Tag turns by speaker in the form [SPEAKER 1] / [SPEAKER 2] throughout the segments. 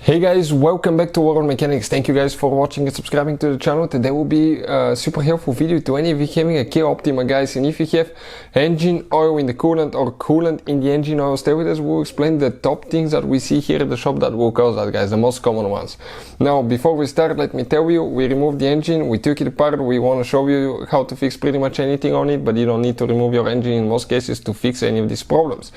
[SPEAKER 1] Hey guys, welcome back to World Mechanics. Thank you guys for watching and subscribing to the channel. Today will be a super helpful video to any of you having a Kia Optima, guys. And if you have engine oil in the coolant or coolant in the engine oil, stay with us. We'll explain the top things that we see here at the shop that will cause that, guys, the most common ones. Now, before we start, let me tell you, we removed the engine, we took it apart. We want to show you how to fix pretty much anything on it, but you don't need to remove your engine in most cases to fix any of these problems.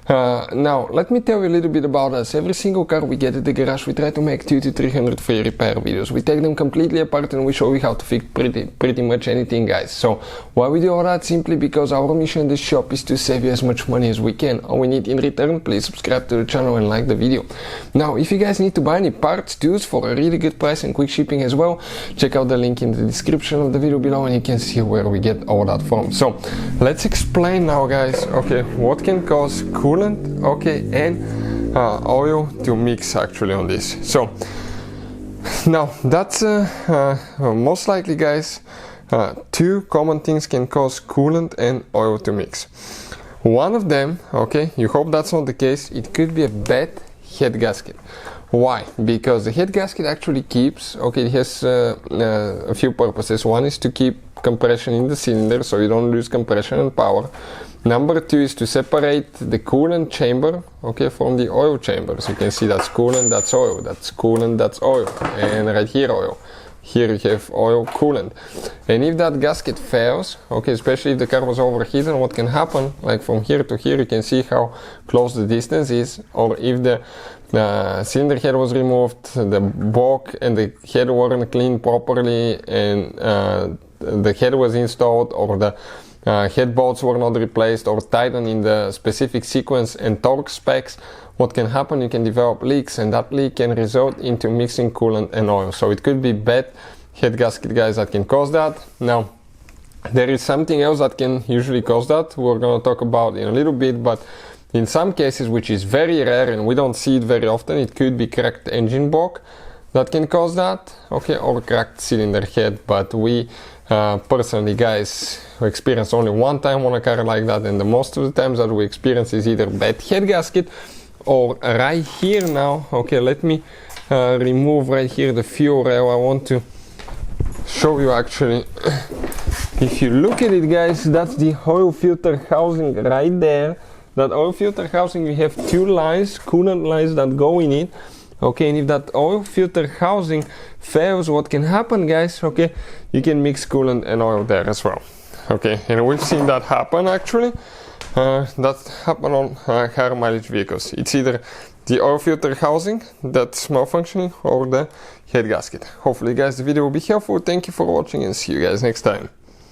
[SPEAKER 1] Now, let me tell you a little bit about us. Every single car we get at the garage, we try to make 200 to 300 free repair videos. We take them completely apart and we show you how to fix pretty much anything, guys. So, why we do all that? Simply because our mission in this shop is to save you as much money as we can. All we need in return, please subscribe to the channel and like the video. Now, if you guys need to buy any parts, tools for a really good price and quick shipping as well, check out the link in the description of the video below and you can see where we get all that from. So, let's explain now, guys, okay, what can cause coolant, okay, and oil to mix actually on this. So now that's most likely, guys, two common things can cause coolant and oil to mix. One of them, okay, you hope that's not the case, it could be a bad head gasket. Why? Because the head gasket actually keeps, okay, it has a few purposes. One is to keep compression in the cylinder so you don't lose compression and power. Number two is to separate the coolant chamber, okay, from the oil chamber. So you can see that's coolant, that's oil, that's coolant, that's oil, and right here oil. Here you have oil, coolant. And if that gasket fails, okay, especially if the car was overheated, what can happen, like from here to here, you can see how close the distance is, or if the cylinder head was removed, the block and the head weren't cleaned properly, and the head was installed, or the head bolts were not replaced or tightened in the specific sequence and torque specs, what can happen, you can develop leaks, and that leak can result into mixing coolant and oil. So it could be bad head gasket, guys, that can cause that. Now, there is something else that can usually cause that, we're going to talk about in a little bit, but in some cases, which is very rare and we don't see it very often, it could be cracked engine block that can cause that, okay, or cracked cylinder head. But we personally, guys, we experience only one time on a car like that, and the most of the times that we experience is either bad head gasket or right here now, okay, let me remove right here the fuel rail. I want to show you actually. If you look at it, guys, that's the oil filter housing right there. That oil filter housing, we have two lines, coolant lines that go in it. Okay, and if that oil filter housing fails, what can happen, guys, okay, you can mix coolant and oil there as well. Okay, and we've seen that happen actually. That happen on higher mileage vehicles. It's either the oil filter housing that's malfunctioning or the head gasket. Hopefully, guys, the video will be helpful. Thank you for watching and see you guys next time.